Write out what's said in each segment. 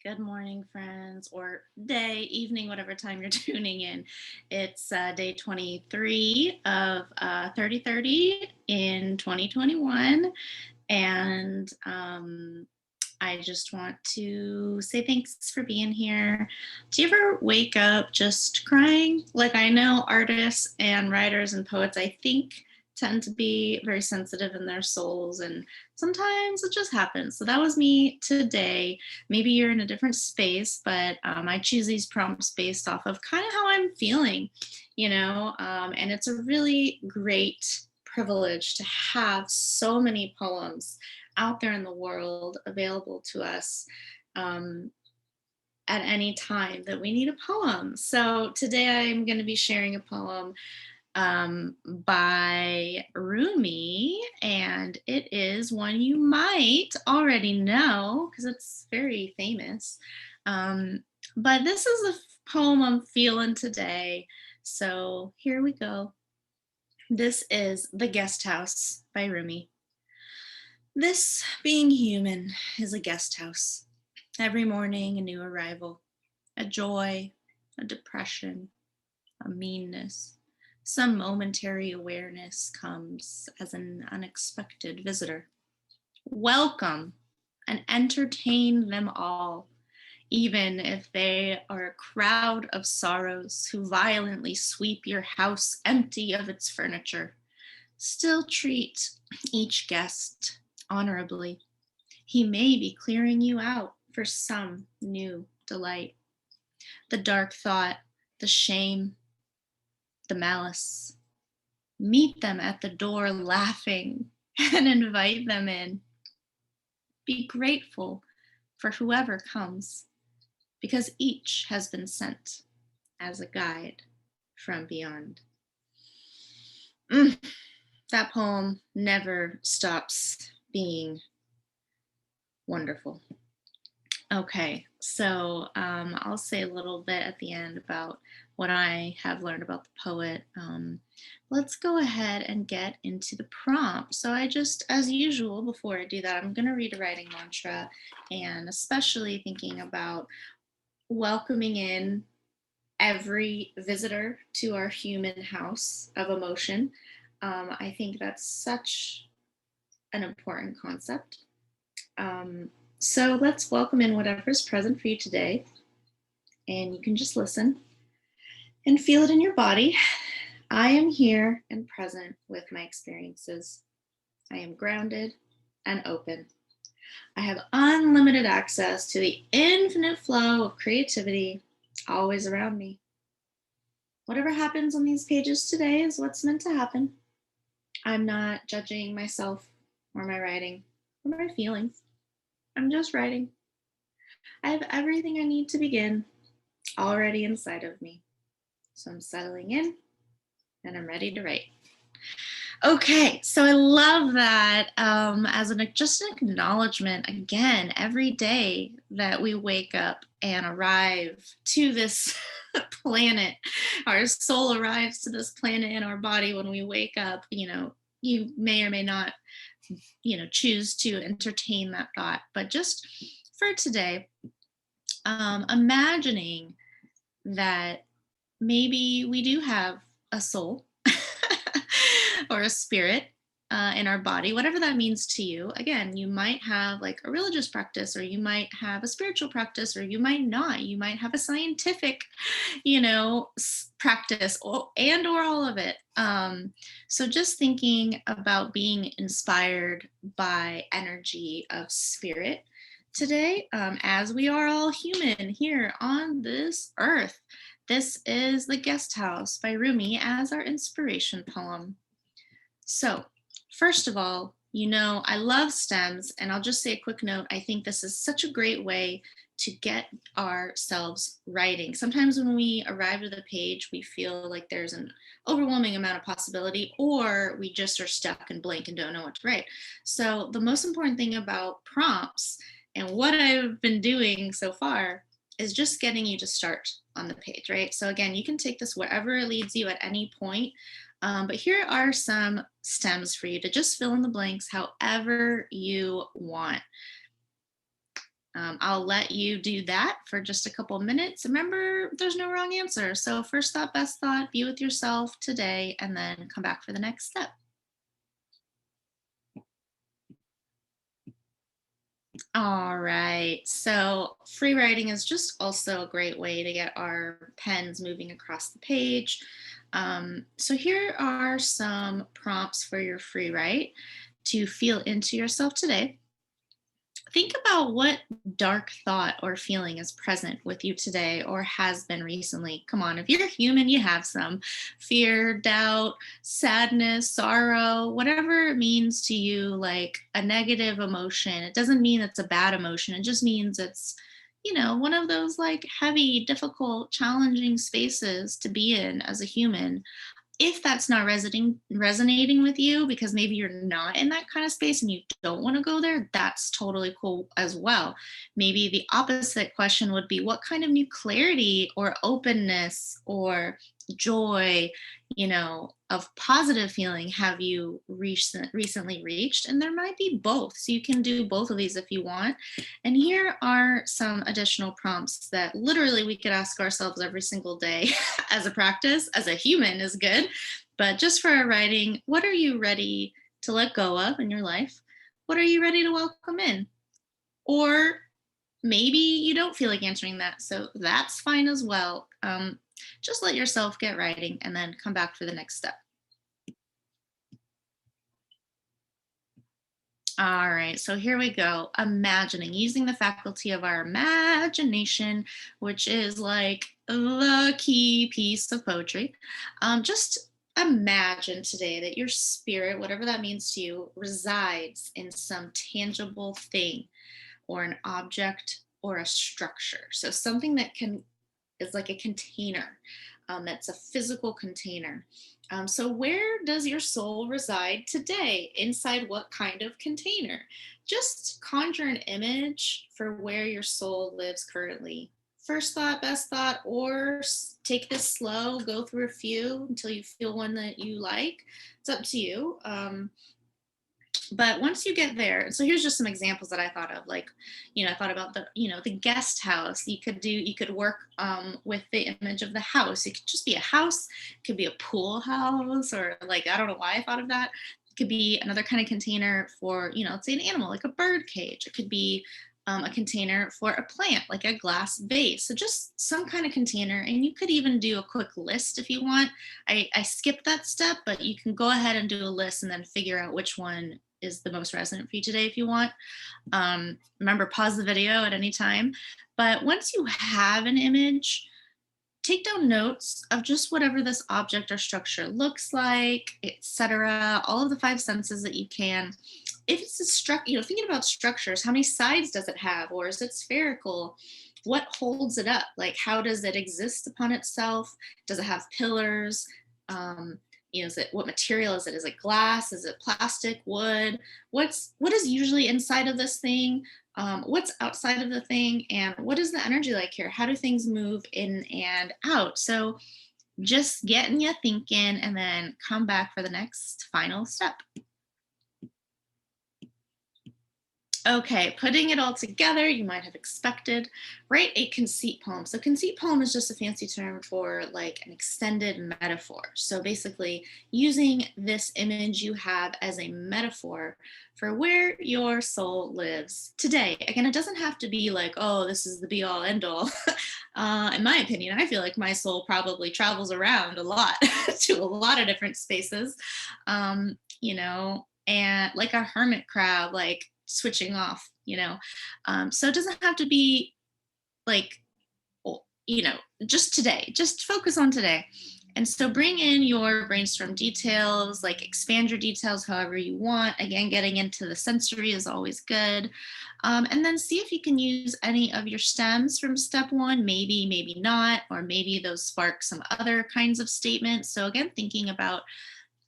Good morning, friends, or day, evening, whatever time you're tuning in. It's day 23 of 3030 in 2021. And I just want to say thanks for being here. Do you ever wake up just crying? Like, I know artists and writers and poets, I think, tend to be very sensitive in their souls, and sometimes it just happens. So that was me today. Maybe you're in a different space, but I choose these prompts based off of kind of how I'm feeling, and it's a really great privilege to have so many poems out there in the world available to us um, at any time that we need a poem. So today I'm going to be sharing a poem by Rumi, and it is one you might already know because it's very famous. But this is a poem I'm feeling today. So here we go. This is The Guest House by Rumi. This being human is a guest house. Every morning, a new arrival, a joy, a depression, a meanness. Some momentary awareness comes as an unexpected visitor. Welcome and entertain them all, even if they are a crowd of sorrows who violently sweep your house empty of its furniture. Still treat each guest honorably. He may be clearing you out for some new delight. The dark thought, the shame, the malice. Meet them at the door laughing and invite them in. Be grateful for whoever comes because each has been sent as a guide from beyond. That poem never stops being wonderful. Okay, so I'll say a little bit at the end about what I have learned about the poet. Let's go ahead and get into the prompt. So I just, as usual, before I do that, I'm going to read a writing mantra, and especially thinking about welcoming in every visitor to our human house of emotion. I think that's such an important concept. So let's welcome in whatever's present for you today. And you can just listen and feel it in your body. I am here and present with my experiences. I am grounded and open. I have unlimited access to the infinite flow of creativity always around me. Whatever happens on these pages today is what's meant to happen. I'm not judging myself or my writing or my feelings. I'm just writing. I have everything I need to begin already inside of me. So I'm settling in and I'm ready to write. Okay, so I love that as just an acknowledgement again every day that we wake up and arrive to this planet. Our soul arrives to this planet in our body when we wake up. You may or may not, choose to entertain that thought, but just for today, imagining that maybe we do have a soul or a spirit in our body, whatever that means to you. Again, you might have like a religious practice, or you might have a spiritual practice, or you might not. You might have a scientific, practice, or all of it. So just thinking about being inspired by energy of spirit today, as we are all human here on this earth. This is The Guest House by Rumi as our inspiration poem. So, first of all, I love stems, and I'll just say a quick note. I think this is such a great way to get ourselves writing. Sometimes when we arrive to the page, we feel like there's an overwhelming amount of possibility, or we just are stuck and blank and don't know what to write. So, the most important thing about prompts and what I've been doing so far is just getting you to start on the page, right? So again, you can take this wherever it leads you at any point. But here are some stems for you to just fill in the blanks however you want. I'll let you do that for just a couple minutes. Remember, there's no wrong answer. So, first thought, best thought, be with yourself today, and then come back for the next step. All right. So, free writing is just also a great way to get our pens moving across the page. So, here are some prompts for your free write to feel into yourself today. Think about what dark thought or feeling is present with you today or has been recently. Come on, if you're human, you have some fear, doubt, sadness, sorrow, whatever it means to you, like a negative emotion. It doesn't mean it's a bad emotion, it just means it's, one of those like heavy, difficult, challenging spaces to be in as a human. If that's not resonating with you because maybe you're not in that kind of space and you don't want to go there, that's totally cool as well. Maybe the opposite question would be, what kind of new clarity or openness or joy, of positive feeling have you recently reached? And there might be both, so you can do both of these if you want. And here are some additional prompts that literally we could ask ourselves every single day as a practice. As a human is good, but just for our writing, what are you ready to let go of in your life? What are you ready to welcome in? Or maybe you don't feel like answering that, so that's fine as well. Just let yourself get writing and then come back for the next step. All right, so here we go. Imagining, using the faculty of our imagination, which is like the key piece of poetry. Just imagine today that your spirit, whatever that means to you, resides in some tangible thing or an object or a structure. So something that can is like a container. That's a physical container. So where does your soul reside today? Inside what kind of container? Just conjure an image for where your soul lives currently. First thought, best thought, or take this slow, go through a few until you feel one that you like. It's up to you. But once you get there, so here's just some examples that I thought of. Like, I thought about the guest house. You could work with the image of the house. It could just be a house, it could be a pool house, or like, I don't know why I thought of that. It could be another kind of container for, let's say an animal, like a bird cage. It could be a container for a plant, like a glass vase. So just some kind of container. And you could even do a quick list if you want. I skipped that step, but you can go ahead and do a list and then figure out which one is the most resonant for you today if you want. Remember, pause the video at any time. But once you have an image, take down notes of just whatever this object or structure looks like, etc. All of the five senses that you can. If it's a structure, thinking about structures, how many sides does it have, or is it spherical? What holds it up? Like, how does it exist upon itself? Does it have pillars? Is it, what material is it? Is it glass? Is it plastic, wood? What is usually inside of this thing? What's outside of the thing, and what is the energy like here? How do things move in and out? So just getting you thinking, and then come back for the next final step. Okay, putting it all together, you might have expected, write a conceit poem. So, conceit poem is just a fancy term for like an extended metaphor. So, basically, using this image you have as a metaphor for where your soul lives today. Again, it doesn't have to be like, oh, this is the be all end all. In my opinion, I feel like my soul probably travels around a lot to a lot of different spaces, and like a hermit crab, like switching off. So it doesn't have to be like, oh, just today, just focus on today. And so bring in your brainstorm details, like expand your details however you want. Again, getting into the sensory is always good. And then see if you can use any of your stems from step one, maybe not, or maybe those spark some other kinds of statements. So again, thinking about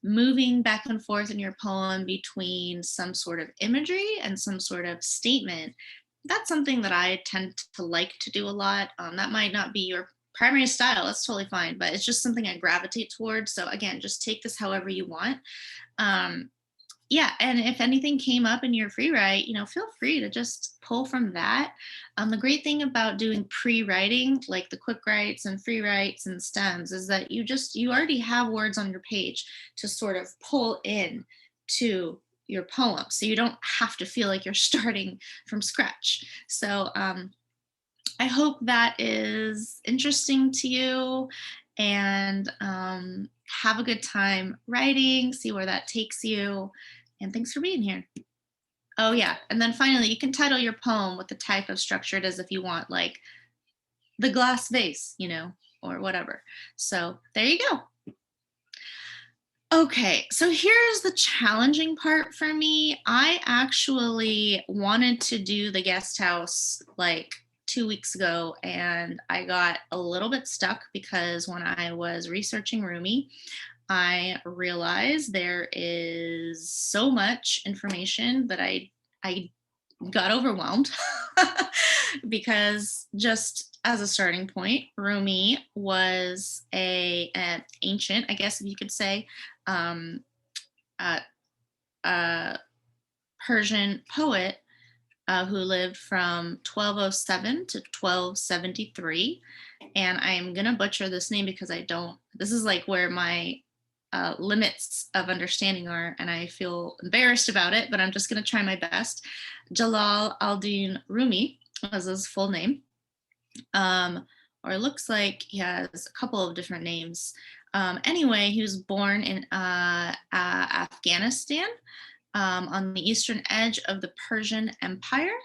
moving back and forth in your poem between some sort of imagery and some sort of statement. That's something that I tend to like to do a lot. That might not be your primary style, that's totally fine, but it's just something I gravitate towards. So again, just take this however you want. Um, Yeah, and if anything came up in your free write, feel free to just pull from that. The great thing about doing pre-writing, like the quick writes and free writes and stems, is that you already have words on your page to sort of pull in to your poem, so you don't have to feel like you're starting from scratch. So I hope that is interesting to you, and have a good time writing. See where that takes you. And thanks for being here. Oh, yeah. And then finally, you can title your poem with the type of structure it is if you want, like the glass vase, or whatever. So there you go. Okay, so here's the challenging part for me. I actually wanted to do the guest house like 2 weeks ago, and I got a little bit stuck because when I was researching Rumi, I realized there is so much information that I got overwhelmed because just as a starting point, Rumi was an ancient, I guess if you could say, um, uh, uh, Persian poet who lived from 1207 to 1273. And I'm going to butcher this name because this is like where my limits of understanding are, and I feel embarrassed about it, but I'm just going to try my best. Jalal al-Din Rumi was his full name. Or it looks like he has a couple of different names. Anyway, he was born in Afghanistan, on the eastern edge of the Persian Empire,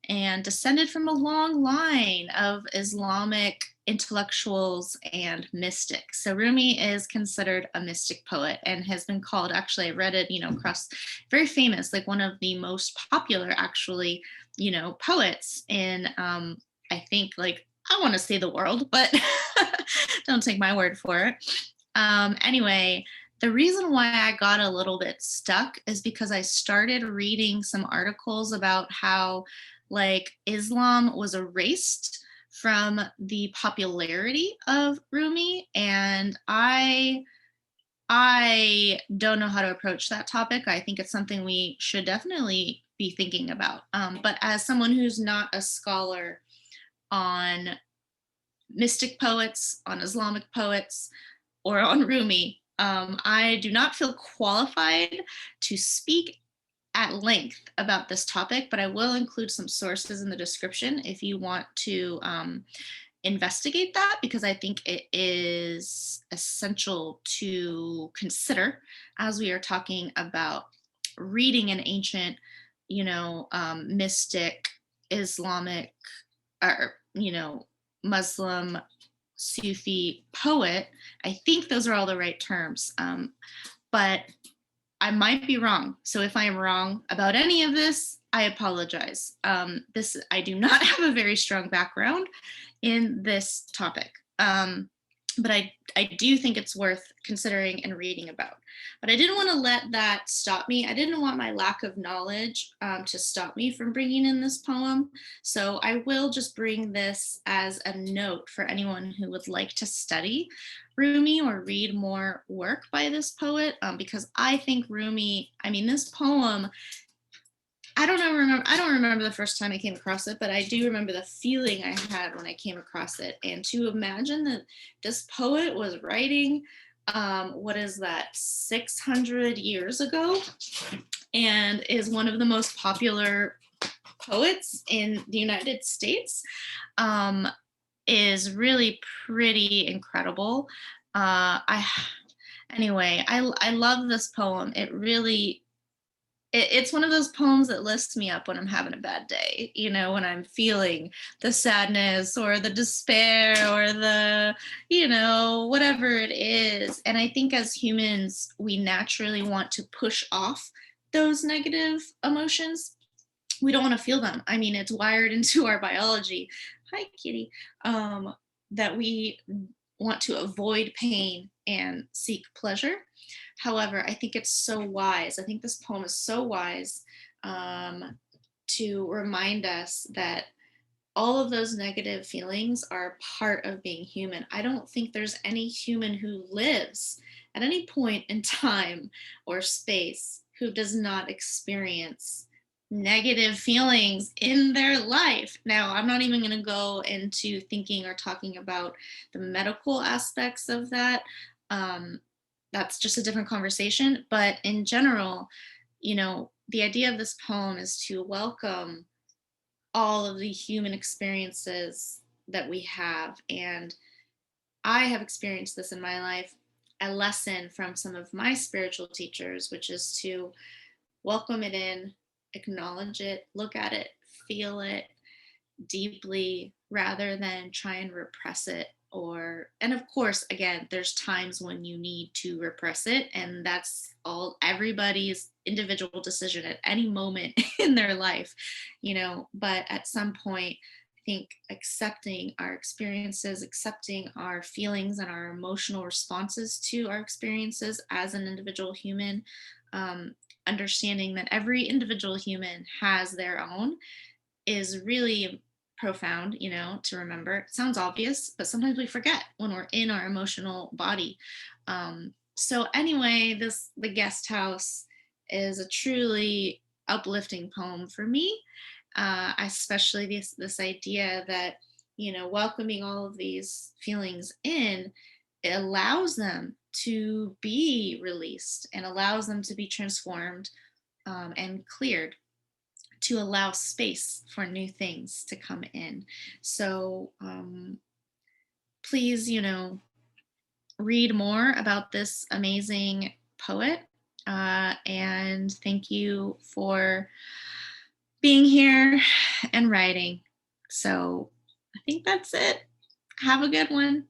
and descended from a long line of Islamic intellectuals and mystics. So Rumi is considered a mystic poet and has been called, actually, I read it, across, very famous, like one of the most popular, actually, poets in, I think, like, I want to say the world, but don't take my word for it. Anyway, the reason why I got a little bit stuck is because I started reading some articles about how, like, Islam was erased from the popularity of Rumi, and I don't know how to approach that topic. I think it's something we should definitely be thinking about. But as someone who's not a scholar on mystic poets, on Islamic poets, or on Rumi, I do not feel qualified to speak at length about this topic, but I will include some sources in the description if you want to investigate that, because I think it is essential to consider as we are talking about reading an ancient, mystic, Islamic, or, Muslim, Sufi poet. I think those are all the right terms, but I might be wrong. So if I am wrong about any of this, I apologize. I do not have a very strong background in this topic, but I do think it's worth considering and reading about. But I didn't want to let that stop me. I didn't want my lack of knowledge to stop me from bringing in this poem. So I will just bring this as a note for anyone who would like to study Rumi or read more work by this poet, because I think Rumi, this poem, I don't remember the first time I came across it, but I do remember the feeling I had when I came across it. And to imagine that this poet was writing, what is that, 600 years ago, and is one of the most popular poets in the United States, is really pretty incredible. Anyway, I love this poem. It's one of those poems that lifts me up when I'm having a bad day, when I'm feeling the sadness or the despair or the, whatever it is. And I think as humans, we naturally want to push off those negative emotions. We don't want to feel them. It's wired into our biology. Hi, kitty. That we want to avoid pain and seek pleasure. However, I think it's so wise. I think this poem is so wise, to remind us that all of those negative feelings are part of being human. I don't think there's any human who lives at any point in time or space who does not experience negative feelings in their life. Now, I'm not even going to go into thinking or talking about the medical aspects of that. Um, that's just a different conversation. But in general, the idea of this poem is to welcome all of the human experiences that we have. And I have experienced this in my life. A lesson from some of my spiritual teachers, which is to welcome it in, acknowledge it, look at it, feel it deeply rather than try and repress it. And of course, again, there's times when you need to repress it, and that's all everybody's individual decision at any moment in their life, but at some point, I think accepting our experiences, accepting our feelings and our emotional responses to our experiences as an individual human, um, understanding that every individual human has their own is really profound, to remember. It sounds obvious, but sometimes we forget when we're in our emotional body. So anyway, the guest house is a truly uplifting poem for me, especially this idea that welcoming all of these feelings in, it allows them to be released and allows them to be transformed, and cleared, to allow space for new things to come in. So please, read more about this amazing poet. And thank you for being here and writing. So I think that's it. Have a good one.